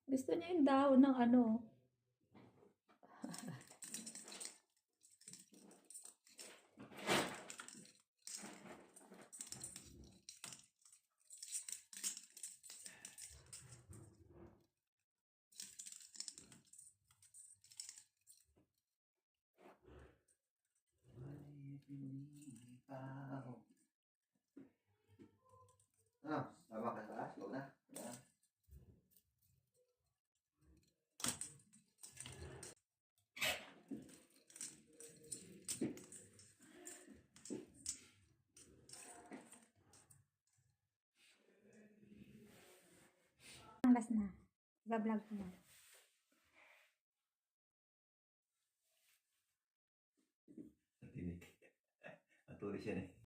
Gusto niya yung dahon ng ano. Tama ka sa go na. Ang last na. Iba-vlog ko na. Tinik. Natuloy siya na